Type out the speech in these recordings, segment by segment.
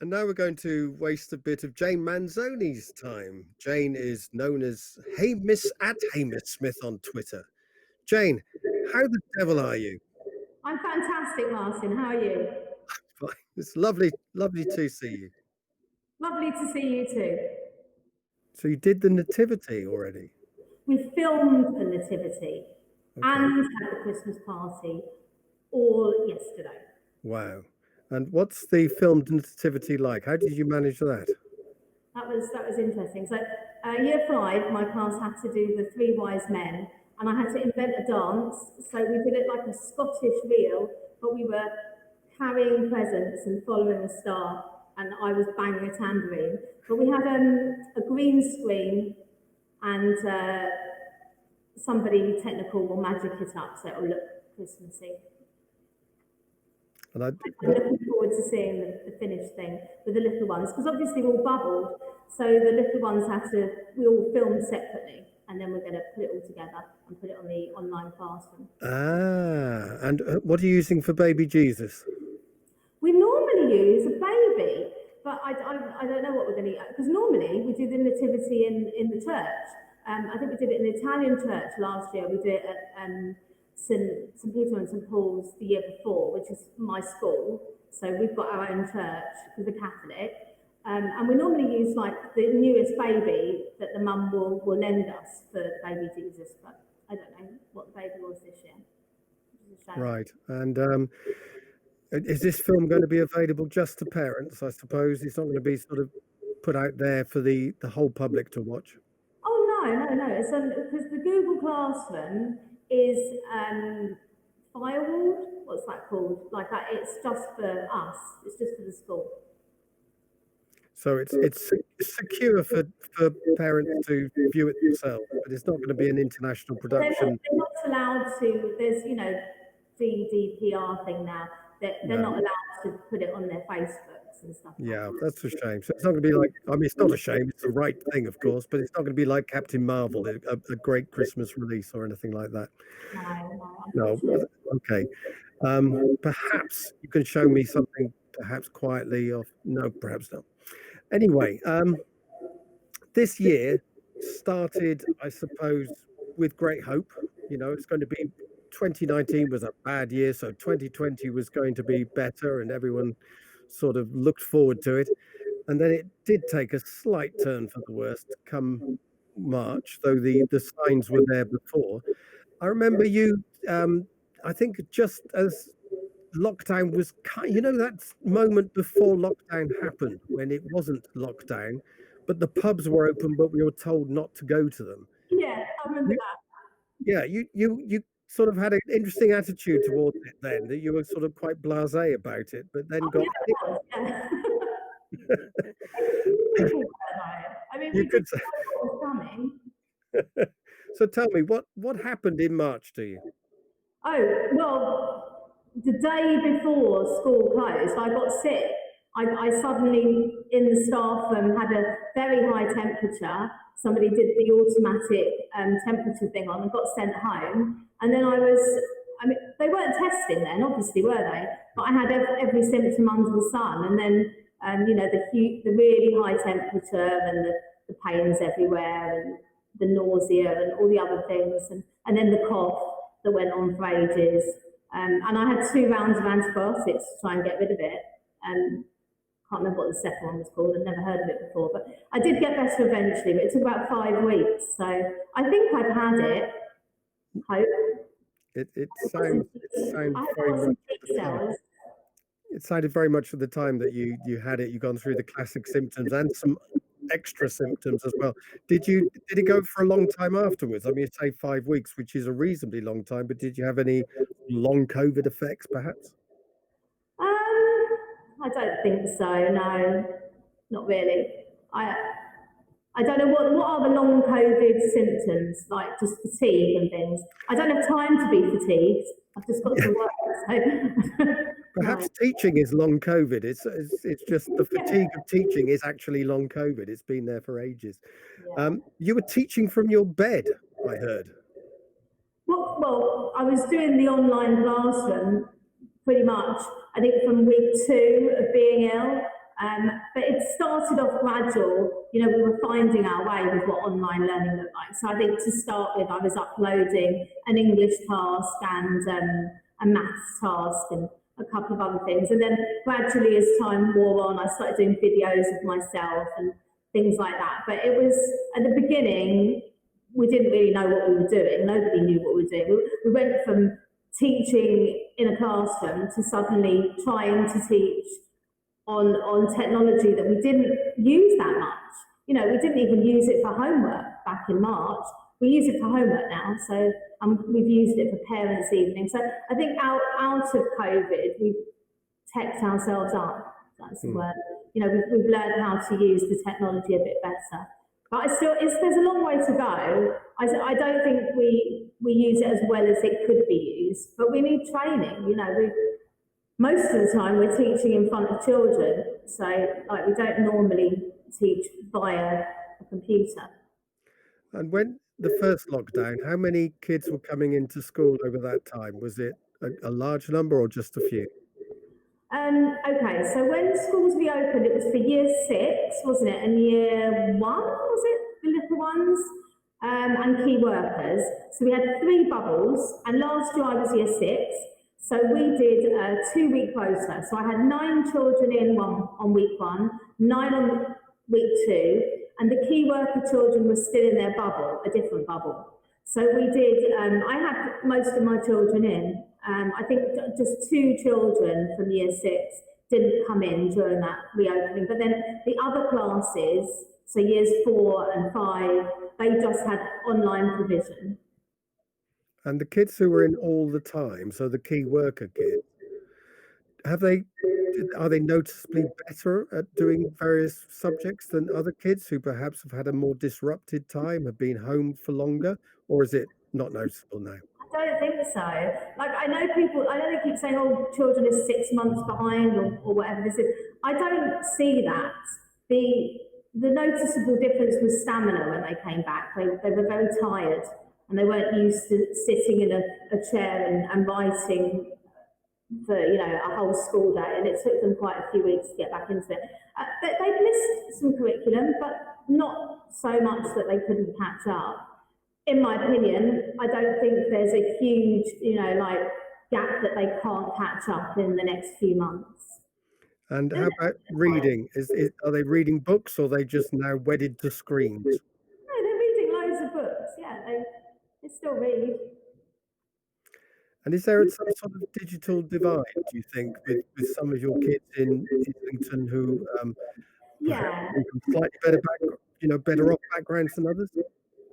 And now we're going to waste a bit of Jane Manzone's time. Jane is known as Hamish Smith on Twitter. Jane, how the devil are you? I'm fantastic, Martin. How are you? Fine. It's lovely to see you. Lovely to see you too. So you did the nativity already? We filmed the nativity and had the Christmas party all yesterday. Wow. And what's the filmed nativity like? How did you manage that? That was interesting. So year 5, my class had to do the 3 wise men, and I had to invent a dance. So we did it like a Scottish reel, but we were carrying presents and following a star, and I was banging a tambourine. But we had a green screen, and somebody technical will magic it up so it'll look Christmassy. And I'm looking forward to seeing the finished thing with the little ones, because obviously we're all bubbled, so the little ones we all filmed separately, and then we're going to put it all together and put it on the online classroom. And what are you using for baby Jesus? We normally use a baby, but I don't know what we're going to use, because normally we do the nativity in the church. I think we did it in the Italian church last year. We did it at St Peter and St Paul's the year before, which is my school. So we've got our own church because we're Catholic. And we normally use like the newest baby that the mum will lend us for baby Jesus, but I don't know what the baby was this year. Right. And is this film going to be available just to parents, I suppose? It's not going to be sort of put out there for the whole public to watch? Oh, no. It's because the Google Classroom is firewalled. What's that called? Like that, it's just for us. It's just for the school. So it's secure for parents to view it themselves, but it's not going to be an international production. They're not allowed to. There's GDPR thing now. They're not allowed to put it on their Facebooks and stuff. Yeah, that's a shame. So it's not going to be like, I mean, it's not a shame. It's the right thing, of course, but it's not going to be like Captain Marvel, a great Christmas release or anything like that. No. Okay. Perhaps you can show me something, perhaps quietly, or no, perhaps not. Anyway, this year started, I suppose, with great hope. It's going to be 2019 was a bad year, so 2020 was going to be better, and everyone sort of looked forward to it. And then it did take a slight turn for the worst come March, though the signs were there before. I remember you, I think just as lockdown was that moment before lockdown happened, when it wasn't lockdown, but the pubs were open, but we were told not to go to them. Yeah, I remember that. Yeah, you sort of had an interesting attitude towards it then, that you were sort of quite blasé about it, but then got I mean, you we could didn't know what was coming. So tell me, what happened in March to you? Oh, well, the day before school closed, I got sick. I suddenly, in the staff room, had a very high temperature. Somebody did the automatic temperature thing on and got sent home. And then they weren't testing then, obviously, were they? But I had every symptom under the sun. And then, the really high temperature and the pains everywhere and the nausea and all the other things. And then the cough that went on for ages. And I had 2 rounds of antibiotics to try and get rid of it. Can't remember what the second one was called. I'd never heard of it before, but I did get better eventually. But it took about 5 weeks, so I think I've had it. Hope. It sounds very much. It sounded very much at the time that you had it. You've gone through the classic symptoms and some extra symptoms as well. Did it go for a long time afterwards? I mean, you say 5 weeks, which is a reasonably long time, but did you have any long COVID effects, perhaps? I don't think so. No, not really. I don't know what are the long COVID symptoms, like just fatigue and things. I don't have time to be fatigued. I've just got to work. So. Perhaps teaching is long COVID. It's just the fatigue of teaching is actually long COVID. It's been there for ages. Yeah. You were teaching from your bed, I heard. Well, I was doing the online classroom pretty much, I think from week 2 of being ill. But it started off gradual. We were finding our way with what online learning looked like. So I think to start with, I was uploading an English task and a maths task and a couple of other things. And then gradually, as time wore on, I started doing videos of myself and things like that. But it was, at the beginning, we didn't really know what we were doing. Nobody knew what we were doing. We went from teaching in a classroom to suddenly trying to teach on technology that we didn't use that much. We didn't even use it for homework back in March. We use it for homework now, so we've used it for parents' evening. So I think out of COVID, we've teched ourselves up. That's the word. We've learned how to use the technology a bit better. But there's a long way to go. I don't think we use it as well as it could be used, but we need training. Most of the time we're teaching in front of children, so we don't normally teach via a computer. And when the first lockdown, how many kids were coming into school over that time? Was it a large number or just a few? Okay, so when schools reopened, it was for year 6, wasn't it? And year 1, was it? The little ones? And key workers. So we had 3 bubbles, and last year I was year 6. So we did a 2-week rota. So I had 9 children on week 1, 9 on week 2, and the key worker children were still in their bubble, a different bubble. So we did, I had most of my children in. I think just 2 children from year 6 didn't come in during that reopening. But then the other classes, so years 4 and 5, they just had online provision. And the kids who were in all the time, so the key worker kids, are they noticeably better at doing various subjects than other kids who perhaps have had a more disrupted time, have been home for longer, or is it not noticeable now? I don't think so. I know they keep saying, oh, children are 6 months behind or whatever this is. I don't see that. The noticeable difference was stamina when they came back. They were very tired and they weren't used to sitting in a chair and writing for a whole school day, and it took them quite a few weeks to get back into it. They've missed some curriculum, but not so much that they couldn't catch up. In my opinion, I don't think there's a huge, gap that they can't catch up in the next few months. And how about reading? Are they reading books or are they just now wedded to screens? No, they're reading loads of books. Yeah, they still read. And is there some sort of digital divide, do you think, with some of your kids in Islington who perhaps Yeah. come from slightly better off backgrounds than others?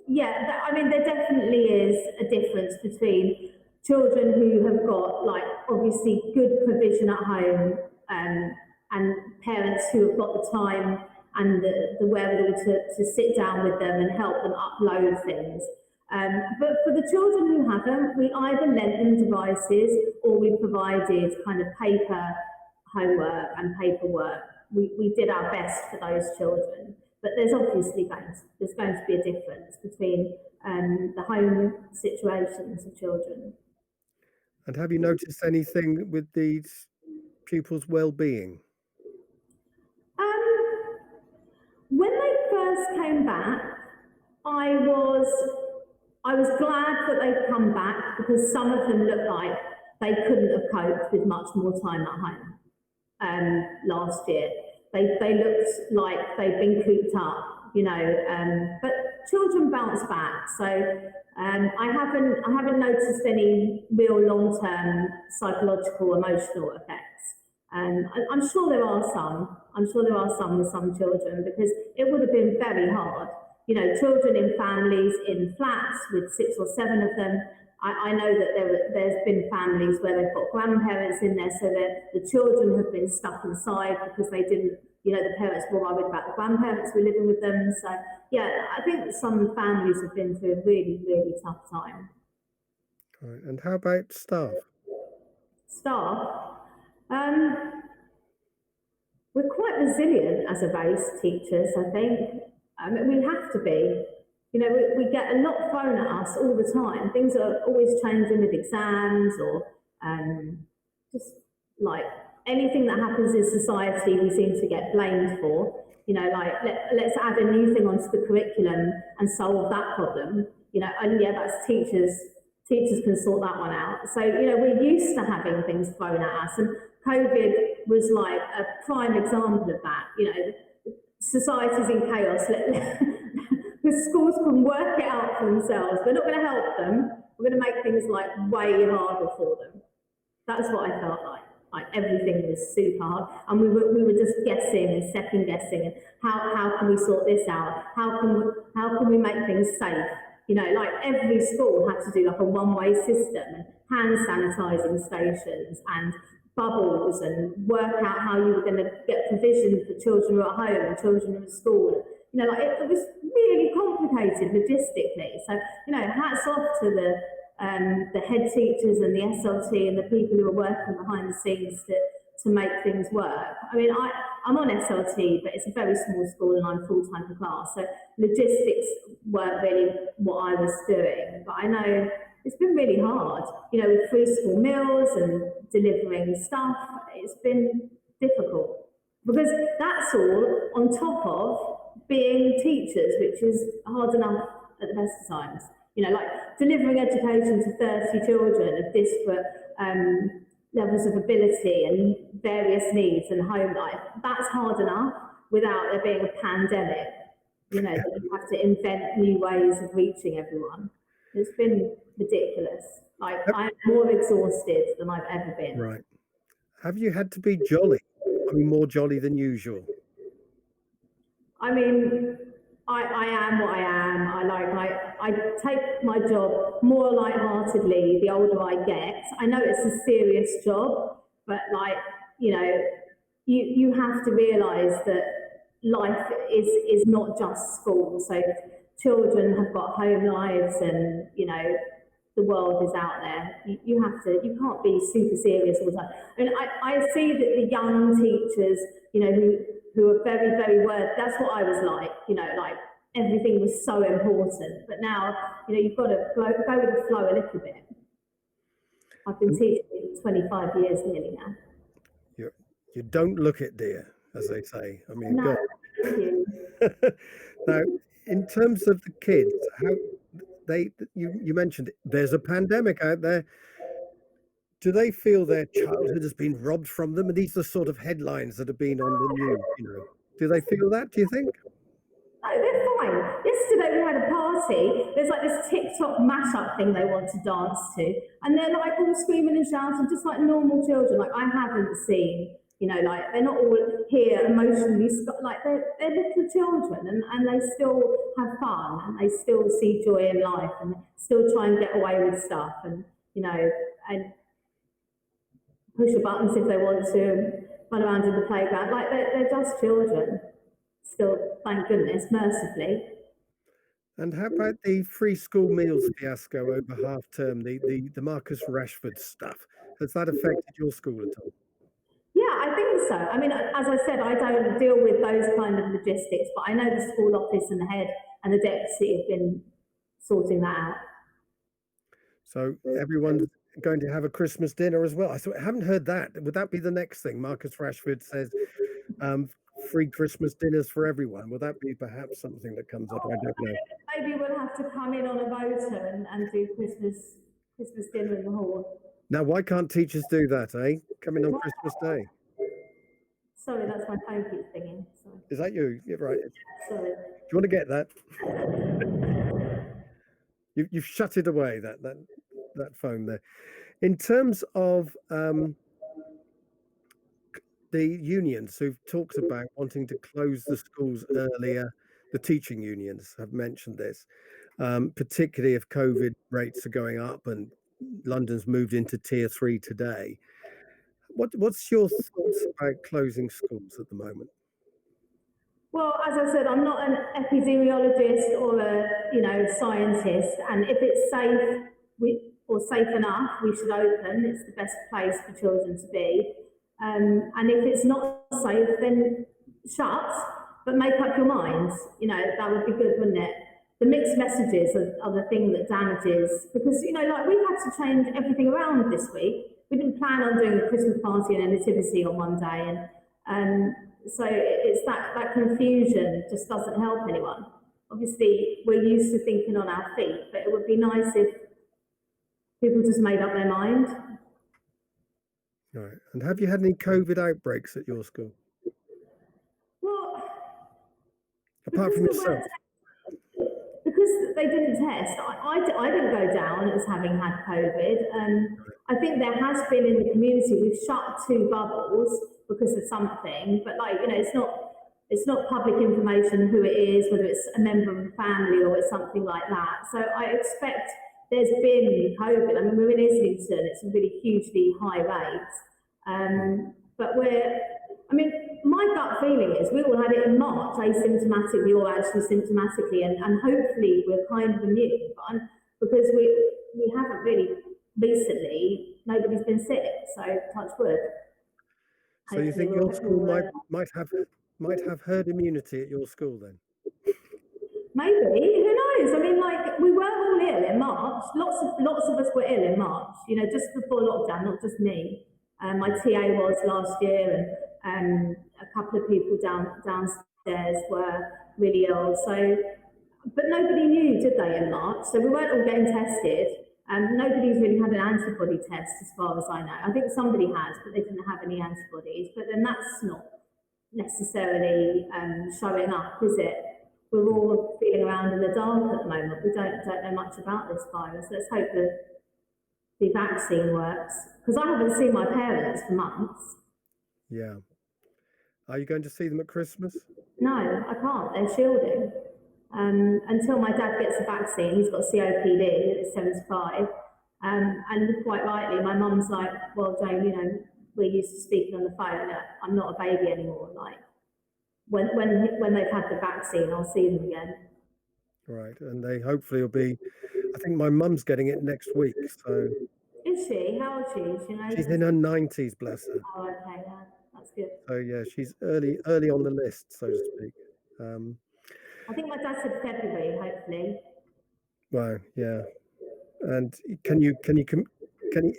Yeah, I mean, there definitely is a difference between children who have got, obviously good provision at home, and parents who have got the time and the wherewithal to sit down with them and help them upload things. But for the children who haven't, we either lent them devices or we provided kind of paper homework and paperwork. We did our best for those children. But there's obviously going to be a difference between the home situations of children. And have you noticed anything with these pupils' well-being? When they first came back, I was glad that they'd come back because some of them looked like they couldn't have coped with much more time at home last year. They looked like they'd been cooped up, but children bounce back. So I haven't noticed any real long-term psychological, emotional effects. I'm sure there are some. I'm sure there are some with some children because it would have been very hard. Children in families in flats with 6 or 7 of them. I know that there's been families where they've got grandparents in there, so that the children have been stuck inside because they didn't, the parents were worried about the grandparents who were living with them. So, yeah, I think some families have been through a really, really tough time. Right. And how about staff? Staff? We're quite resilient as a race, teachers, I think. We have to be. We get a lot thrown at us all the time. Things are always changing with exams or just anything that happens in society, we seem to get blamed for. Like let's add a new thing onto the curriculum and solve that problem. And yeah, that's teachers. Teachers can sort that one out. So we're used to having things thrown at us, and COVID was like a prime example of that. Society's in chaos. The schools can work it out for themselves. We're not going to help them. We're going to make things like way harder for them. That's what I felt like. Like everything was super hard, and we were just guessing and second guessing. And how can we sort this out? How can we make things safe? Like every school had to do like a one-way system and hand sanitizing stations and bubbles and work out how you were going to get provision for children who are at home and children who are at school. Like it was really complicated logistically. So hats off to the head teachers and the SLT and the people who are working behind the scenes to make things work. I mean, I'm on SLT, but it's a very small school and I'm full-time for class, so logistics weren't really what I was doing. But I know it's been really hard, with free school meals and delivering stuff. It's been difficult because that's all on top of being teachers, which is hard enough at the best of times. Like delivering education to 30 children of disparate levels of ability and various needs and home life. That's hard enough without there being a pandemic. That you have to invent new ways of reaching everyone. It's been ridiculous. Like I'm more exhausted than I've ever been. Right. Have you had to be jolly? I mean, more jolly than usual? I mean, I am what I am. I take my job more lightheartedly the older I get. I know it's a serious job, but you have to realise that life is not just school. So children have got home lives, and the world is out there. You can't be super serious all the time. I mean, I see that the young teachers, who are very, very worthy. That's what I was like, like everything was so important. But now, you've got to go with the flow a little bit. I've been teaching 25 years nearly now. You don't look it, dear, as they say. I mean, no, God. Thank you. Now, in terms of the kids, you mentioned there's a pandemic out there. Do they feel their childhood has been robbed from them? And these are the sort of headlines that have been on the news, Do they feel that, do you think? No, they're fine. Yesterday we had a party. There's like this TikTok mashup thing they want to dance to. And they're like all screaming and shouting, just like normal children. Like I haven't seen, like they're not all here emotionally, like they're little children and they still have fun and they still see joy in life and still try and get away with stuff and, and push the buttons if they want to, and run around in the playground. Like they're just children. Still, thank goodness, mercifully. And how about the free school meals fiasco over half term, the Marcus Rashford stuff? Has that affected your school at all? Yeah, I think so. I mean, as I said, I don't deal with those kind of logistics, but I know the school office and the head and the deputy have been sorting that out. So everyone's going to have a Christmas dinner as well. I haven't heard that. Would that be the next thing? Marcus Rashford says free Christmas dinners for everyone. Will that be perhaps something that comes up? I don't know. Maybe we'll have to come in on a motor and do Christmas dinner in the hall. Now, why can't teachers do that, eh? Come in on Christmas Day. Sorry, that's my phone keeps ringing. Sorry. Is that you? Yeah, right. Sorry. Do you want to get that? You've shut it away, that phone there. In terms of the unions who've talked about wanting to close the schools earlier, the teaching unions have mentioned this, particularly if COVID rates are going up and London's moved into tier 3 today. What's your thoughts about closing schools at the moment? Well, as I said, I'm not an epidemiologist or a scientist, and if it's safe or safe enough, we should open. It's the best place for children to be. And if it's not safe, then shut, but make up your minds. That would be good, wouldn't it? The mixed messages are the thing that damages, because, we've had to change everything around this week. we didn't plan on doing a Christmas party and a nativity on one day, and so it's that confusion just doesn't help anyone. Obviously, we're used to thinking on our feet, but it would be nice if people just made up their mind. Right. And have you had any COVID outbreaks at your school? Well, Apart from yourself? Because they didn't test, I didn't go down as having had COVID. I think there has been in the community, we've shut 2 bubbles because of something, but like, you know, it's not public information who it is, whether it's a member of the family or it's something like that. So I expect there's been COVID. I mean, we're in Islington, it's a really hugely high rate. But I mean, my gut feeling is we all had it in March, asymptomatically or actually symptomatically, and hopefully we're kind of immune. Because we haven't really recently, nobody's been sick, so touch wood. So you think your school might have herd immunity at your school then? Maybe, who knows? I mean, like, we were all ill in March. Lots of us were ill in March, you know, just before lockdown, not just me. My TA was last year, and a couple of people downstairs were really ill. So, but nobody knew, did they, in March? So we weren't all getting tested. Nobody's really had an antibody test, as far as I know. I think somebody has, but they didn't have any antibodies. But then that's not necessarily showing up, is it? We're all feeling around in the dark at the moment. We don't know much about this virus. Let's hope that the vaccine works. Because I haven't seen my parents for months. Yeah. Are you going to see them at Christmas? No, I can't. They're shielding. Until my dad gets a vaccine, he's got COPD at 75. And quite rightly, my mum's like, well, Jane, you know, we're used to speaking on the phone. I'm not a baby anymore. Like, when they've had the vaccine, I'll see them again. Right, and they hopefully will be. I think my mum's getting it next week. So is she? How old is she? You know, she's in her 90s, bless her. Oh, okay, yeah, that's good. So yeah, she's early on the list, so to speak. I think my dad said February, hopefully. Wow, yeah. And can you?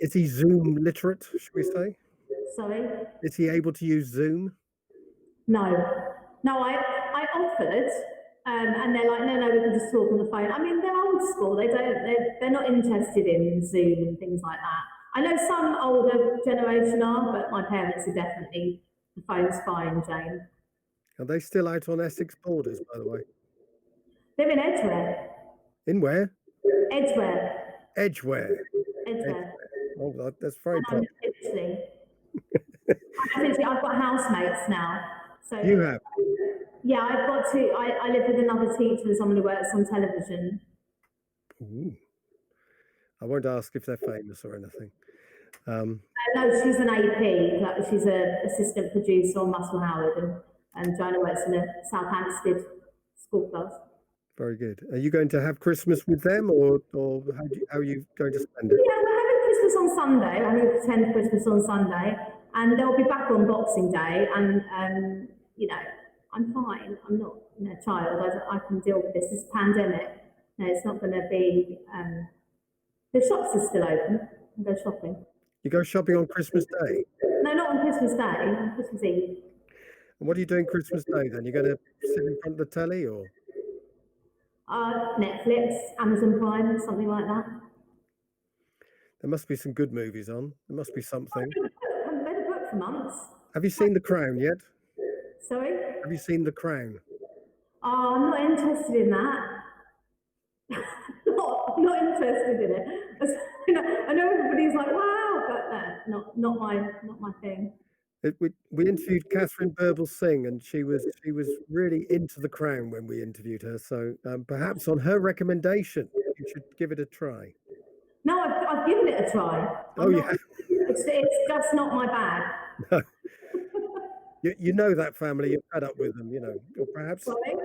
Is he Zoom literate? Should we say? Sorry. Is he able to use Zoom? No, I offered, and they're like, no, we can just talk on the phone. I mean, they're old school. They're not interested in Zoom and things like that. I know some older generation are, but my parents are definitely, the phone's fine, Jane. Are they still out on Essex borders, by the way? They're in Edgware. In where? Edgware. Edgware. Oh, that's very top. I've got housemates now. So you have? Yeah, I've got two. I live with another teacher and someone who works on television. Ooh. I won't ask if they're famous or anything. No, she's an AP. She's an assistant producer on Muscle Howard, and Joanna works in a South Hampstead school class. Very good. Are you going to have Christmas with them, or how are you going to spend it? Yeah, we're having Christmas on Sunday. I'm going to pretend Christmas on Sunday, and they'll be back on Boxing Day. And you know, I'm fine. I'm not a child. I can deal with this. It's a pandemic. No, it's not going to be. The shops are still open. I go shopping. You go shopping on Christmas Day? No, not on Christmas Day. On Christmas Eve. And what are you doing Christmas Day then? You're going to sit in front of the telly, or? Netflix, Amazon Prime, something like that. There must be some good movies on. There must be something. I haven't read a book for months. Have you seen The Crown yet? Sorry? Have you seen The Crown? Oh, I'm not interested in that. not interested in it. I know everybody's like, wow, but not my thing. We interviewed Catherine Burble-Singh, and she was really into The Crown when we interviewed her. So perhaps on her recommendation, you should give it a try. No, I've given it a try. Yeah. It's just not my bag. No. You know that family. You're fed up with them, you know, or perhaps. Sorry?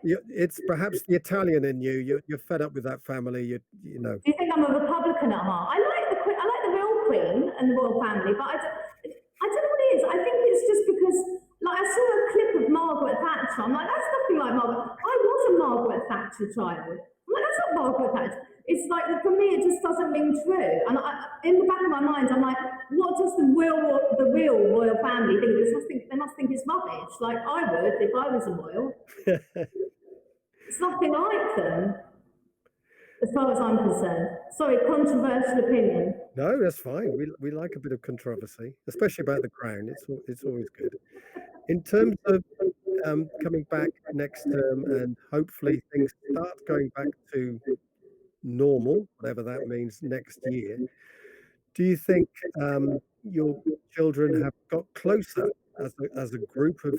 It's perhaps the Italian in you. You're fed up with that family. You know. Do you think I'm a Republican at heart? I like the real Queen and the royal family, but I don't know what it is. I think it's just because, like, I saw a clip of Margaret Thatcher. I'm like, that's nothing like Margaret. I was a Margaret Thatcher child. I'm like, that's not Margaret Thatcher. It's like, for me, it just doesn't ring true. And in the back of my mind, I'm like, what does the real royal family think? They must think it's rubbish, like I would if I was a royal. It's nothing like them, as far as I'm concerned. Sorry, controversial opinion. No, that's fine. We like a bit of controversy, especially about the crown. It's always good. In terms of coming back next term and hopefully things start going back to normal, whatever that means, next year. Do you think your children have got closer as a group of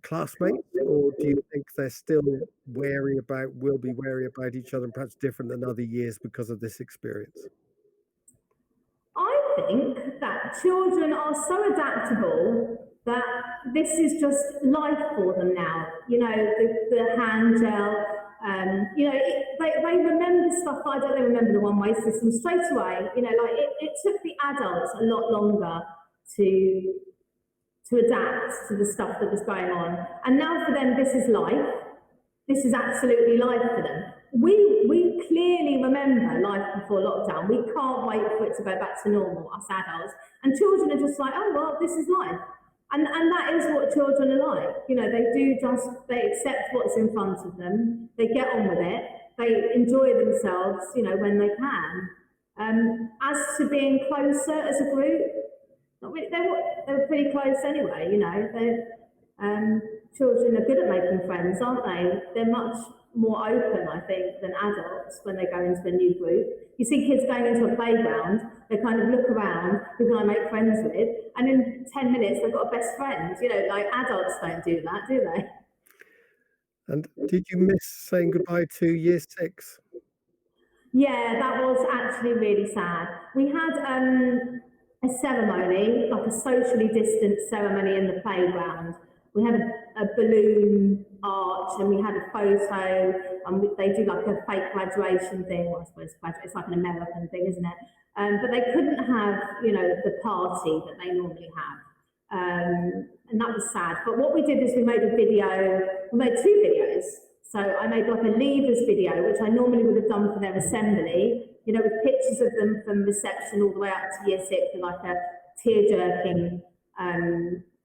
classmates, or do you think they're still will be wary about each other and perhaps different than other years because of this experience? I think that children are so adaptable that this is just life for them now. You know, the hand gel, you know, they remember stuff. I don't remember the one-way system straight away. You know, like it took the adults a lot longer to adapt to the stuff that was going on. And now for them, this is life. This is absolutely life for them. We clearly remember life before lockdown. We can't wait for it to go back to normal, us adults. And children are just like, oh, well, this is life. And that is what children are like. You know, they accept what's in front of them. They get on with it. They enjoy themselves, you know, when they can. As to being closer as a group, not really, they were pretty close anyway, you know. Children are good at making friends, aren't they? They're much more open, I think, than adults when they go into a new group. You see kids going into a playground, they kind of look around, who can I make friends with? And in 10 minutes, they've got a best friend. You know, like adults don't do that, do they? And did you miss saying goodbye to year six? Yeah, that was actually really sad. We had a ceremony, like a socially distant ceremony in the playground. We had a balloon arch and we had a photo and they do like a fake graduation thing. Well, I suppose it's like an American thing, isn't it? But they couldn't have, you know, the party that they normally have. And that was sad. But what we did is we made two videos. So I made like a leavers video, which I normally would have done for their assembly, you know, with pictures of them from reception all the way up to year six with like a tear-jerking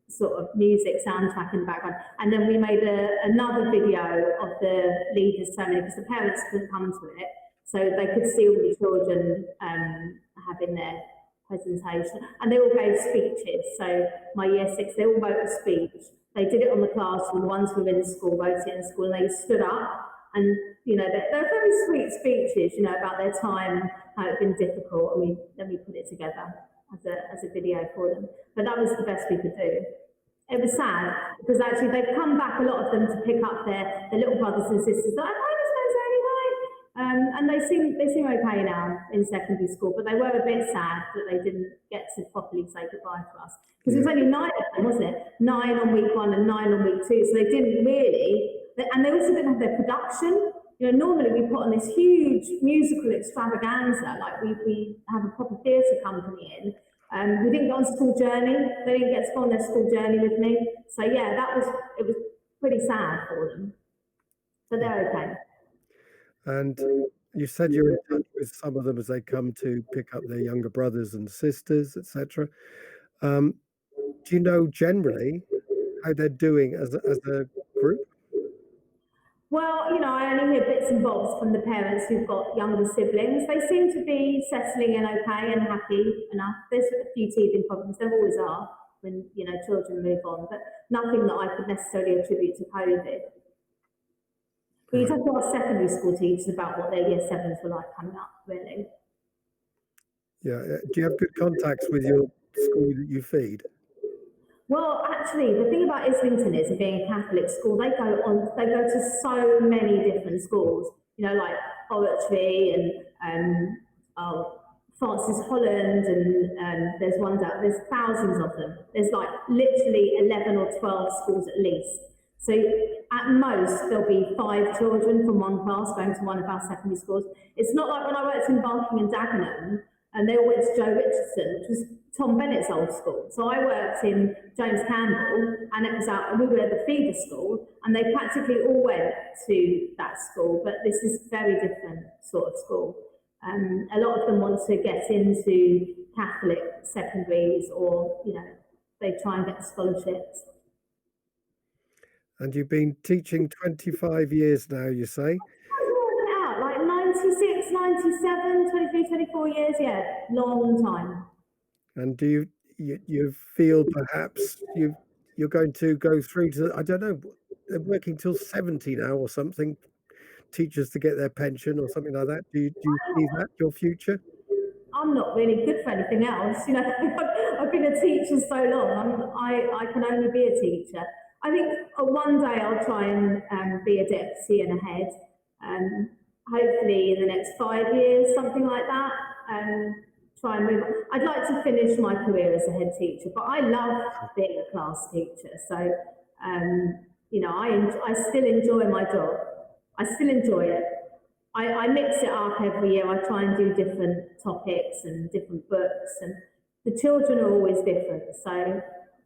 sort of music soundtrack in the background. And then we made another video of the leavers ceremony because the parents couldn't come to it. So they could see all the children having their presentation. And they all gave speeches. So my year six, they all wrote a speech. They did it on the classroom. The ones who were in school wrote it in school, and they stood up. And you know, they're very sweet speeches, you know, about their time, how it's been difficult. And then we put it together as a video for them. But that was the best we could do. It was sad because actually they've come back, a lot of them, to pick up their little brothers and sisters. Like, hi, Miss Manzone, hi. And they seem okay now in secondary school, but they were a bit sad that they didn't get to properly say goodbye to us. Because it was only 9 of them, wasn't it? 9 on week 1 and 9 on week 2. So they didn't really, and they also didn't have their production. You know, normally we put on this huge musical extravaganza, like we have a proper theatre company in. We didn't go on school journey. They didn't get to go on their school journey with me. So yeah, it was pretty sad for them. But they're okay. And you said you're in touch with some of them as they come to pick up their younger brothers and sisters, etc. Do you know generally how they're doing as a group? Well, you know, I only hear bits and bobs from the parents who've got younger siblings. They seem to be settling in okay and happy enough. There's a few teething problems, there always are when, you know, children move on, but nothing that I could necessarily attribute to COVID. But you talk to our secondary school teachers about what their year sevens were like coming up, really. Yeah. Do you have good contacts with your school that you feed? Well, actually, the thing about Islington is, being a Catholic school, they go to so many different schools. You know, like Oratory and Francis Holland, and there's thousands of them. There's like literally 11 or 12 schools at least. So at most, there'll be 5 children from one class going to one of our secondary schools. It's not like when I worked in Barking and Dagenham, and they all went to Joe Richardson, which was Tom Bennett's old school. So I worked in James Campbell, and we were at the feeder school, and they practically all went to that school, but this is very different sort of school. A lot of them want to get into Catholic secondaries, or they try and get scholarships. And you've been teaching 25 years now, you say? Out, like 96, 97, 23, 24 years, yeah, long time. And do you feel perhaps you're going to go through to, I don't know, they're working till 70 now or something, teachers to get their pension or something like that. Do you see that your future? I'm not really good for anything else. I've been a teacher so long. I can only be a teacher. I think one day I'll try and be a deputy and a head. Hopefully in the next 5 years, something like that. Try and move. I'd like to finish my career as a head teacher, but I love being a class teacher. So I still enjoy my job. I still enjoy it. I mix it up every year. I try and do different topics and different books, and the children are always different. So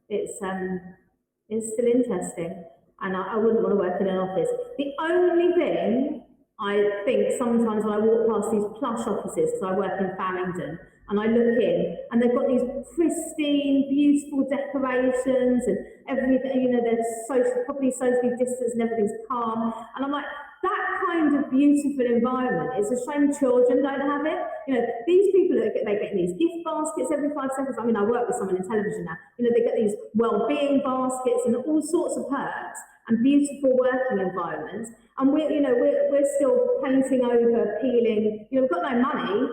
it's still interesting, and I wouldn't want to work in an office. The only thing I think sometimes when I walk past these plush offices, because I work in Farringdon, and I look in, and they've got these pristine, beautiful decorations and everything. They're probably socially distanced and everything's calm, and I'm like, that kind of beautiful environment, it's a shame children don't have it. These people, they get these gift baskets every 5 seconds. I mean, I work with someone in television now. They get these well-being baskets and all sorts of perks and beautiful working environments. And we're still painting over, peeling. We've got no money.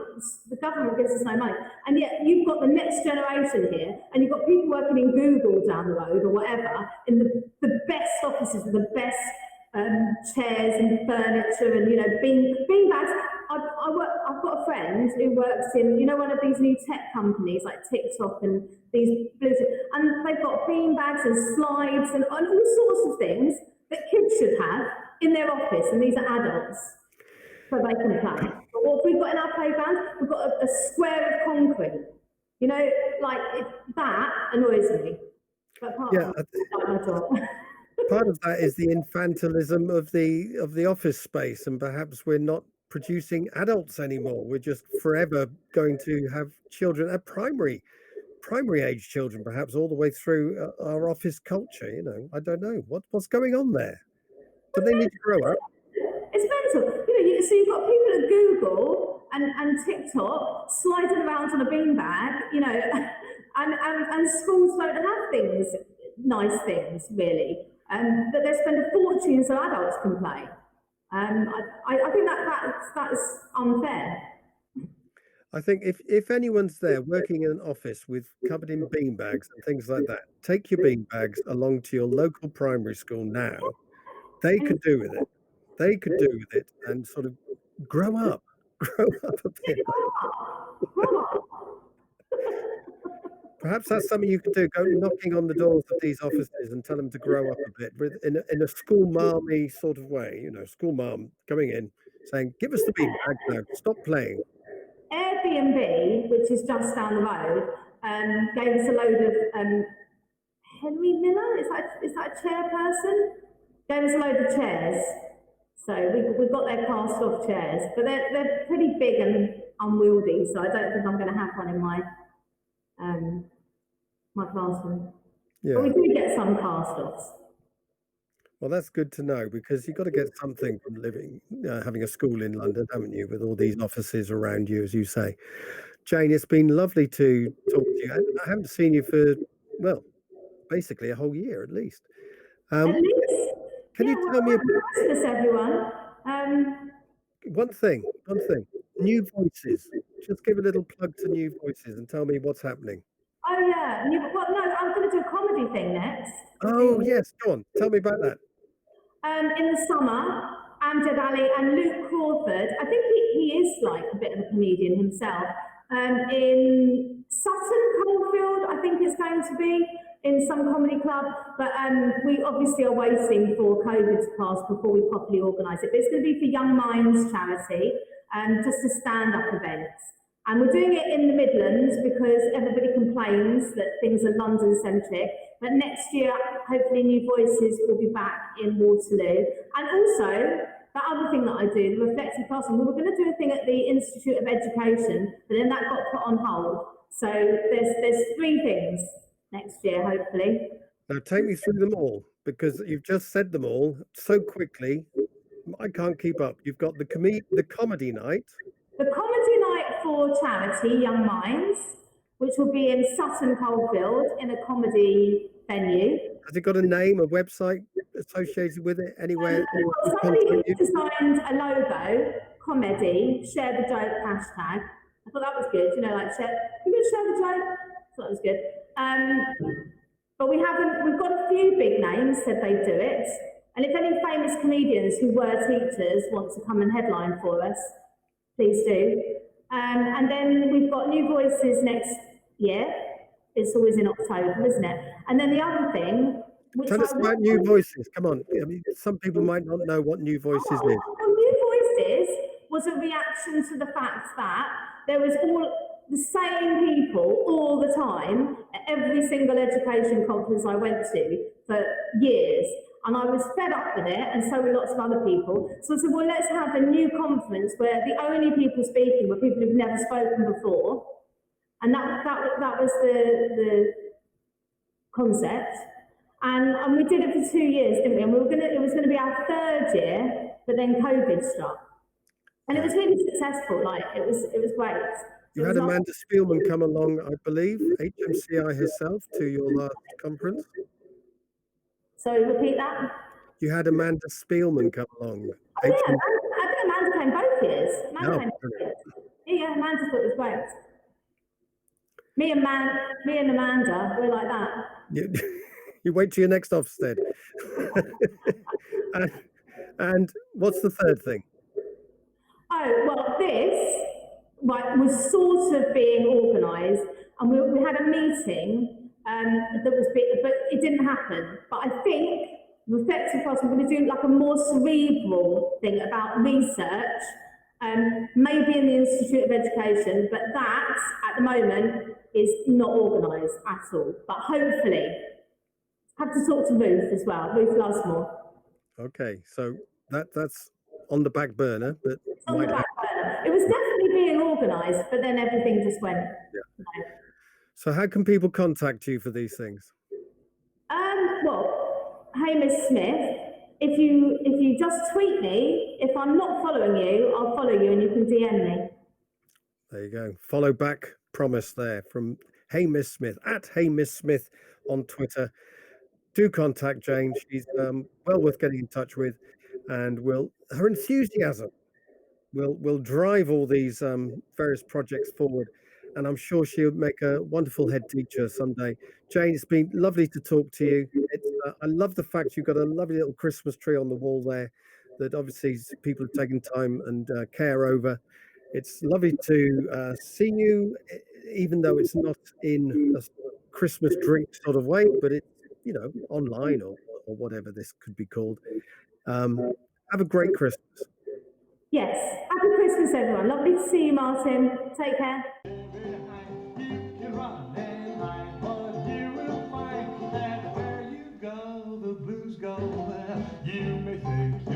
The government gives us no money, and yet you've got the next generation here, and you've got people working in Google down the road or whatever in the best offices with the best chairs and furniture and bean bags. I've got a friend who works in one of these new tech companies like TikTok and these Bluetooth, and they've got bean bags and slides and all sorts of things that kids should have in their office, and these are adults, so they can play. But what we've got in our playground, we've got a square of concrete. That annoys me. But my job. Part of that is the infantilism of the office space, and perhaps we're not producing adults anymore. We're just forever going to have children at primary age children, perhaps all the way through our office culture. I don't know what's going on there. Do they need to grow up? It's mental. So you've got people at Google and TikTok sliding around on a beanbag, and schools don't have nice things really. That they spend a fortune so adults can play. I think that's unfair. I think if anyone's there working in an office with covered in beanbags and things like that, take your beanbags along to your local primary school now. They could do with it. They could do with it and sort of grow up a bit. Perhaps that's something you could do. Go knocking on the doors of these offices and tell them to grow up a bit in a school marmy sort of way. School mom coming in saying, "Give us the beanbag now. Stop playing." Airbnb, which is just down the road, gave us a load of Henry Miller. Is that a chairperson? Gave us a load of chairs. So we've got their cast off chairs, but they're pretty big and unwieldy. So I don't think I'm going to have one in my classroom. Yeah. But we do get some cast offs. Well, that's good to know, because you've got to get something from having a school in London, haven't you, with all these offices around you, as you say. Jane, it's been lovely to talk to you. I haven't seen you for, well, basically a whole year at least. At least. Can you tell me Christmas, everyone? One thing. New Voices. Just give a little plug to New Voices and tell me what's happening. Oh yeah. Well, no, I'm going to do a comedy thing next. Oh yes, go on. Tell me about that. In the summer, Amjad Ali and Luke Crawford. I think he is like a bit of a comedian himself. In Sutton Coldfield, I think it's going to be in some comedy club. But we obviously are waiting for COVID to pass before we properly organise it. But it's going to be for Young Minds charity, just a stand-up event. And we're doing it in the Midlands because everybody complains that things are London-centric. But next year, hopefully New Voices will be back in Waterloo. And also, that other thing that I do, the reflective classroom, we were going to do a thing at the Institute of Education, but then that got put on hold. So there's three things next year, hopefully. Now take me through them all, because you've just said them all so quickly. I can't keep up. You've got the comedy night. The comedy night for charity, Young Minds, which will be in Sutton Coldfield in a comedy venue. Has it got a name, a website associated with it? Anywhere? Anyone can Somebody contact you? designed a logo, comedy, share the joke hashtag. I thought that was good, you know, like share the joke. I thought that was good. But we've got a few big names said they'd do it. And if any famous comedians who were teachers want to come and headline for us, please do. And then we've got New Voices next year. It's always in October, isn't it? And then the other thing, which Tell us about New Voices. Come on. I mean, some people might not know what New Voices is. Well, New Voices was a reaction to the fact that there was all the same people all the time at every single education conference I went to for years. And I was fed up with it, and so were lots of other people. So I said, well, let's have a new conference where the only people speaking were people who've never spoken before. And that was the concept. And we did it for 2 years, didn't we? And it was gonna be our third year, but then COVID struck. And it was really successful, like it was great. You had Amanda Spielman come along, I believe, HMCI herself, to your last conference. Sorry, repeat that? You had Amanda Spielman come along. Oh, yeah, I think Amanda came both years. Yeah, Amanda thought it was great. Me and Amanda, we're like that. You wait till your next Ofsted. and what's the third thing? Oh, well, this was sort of being organised, and we had a meeting that was big, but it didn't happen. But I think reflective class, we're going to do like a more cerebral thing about research, maybe in the Institute of Education, but that at the moment is not organised at all. But hopefully, have to talk to Ruth as well, Ruth Lusmore. Okay, so that's on the back burner, but on the back burner. It was definitely being organised, but then everything just went. Yeah. So how can people contact you for these things? Well, hey Miss Smith, if you just tweet me, if I'm not following you, I'll follow you and you can DM me. There you go. Follow back promise there from Hey Miss Smith, at Hey Miss Smith on Twitter. Do contact Jane. She's well worth getting in touch with, and her enthusiasm will drive all these various projects forward. And I'm sure she'll make a wonderful head teacher someday. Jane, it's been lovely to talk to you. I love the fact you've got a lovely little Christmas tree on the wall there that obviously people have taken time and care over. It's lovely to see you, even though it's not in a Christmas drink sort of way, but it's, online or whatever this could be called. Have a great Christmas. Yes, happy Christmas, everyone. Lovely to see you, Martin. Take care. You may think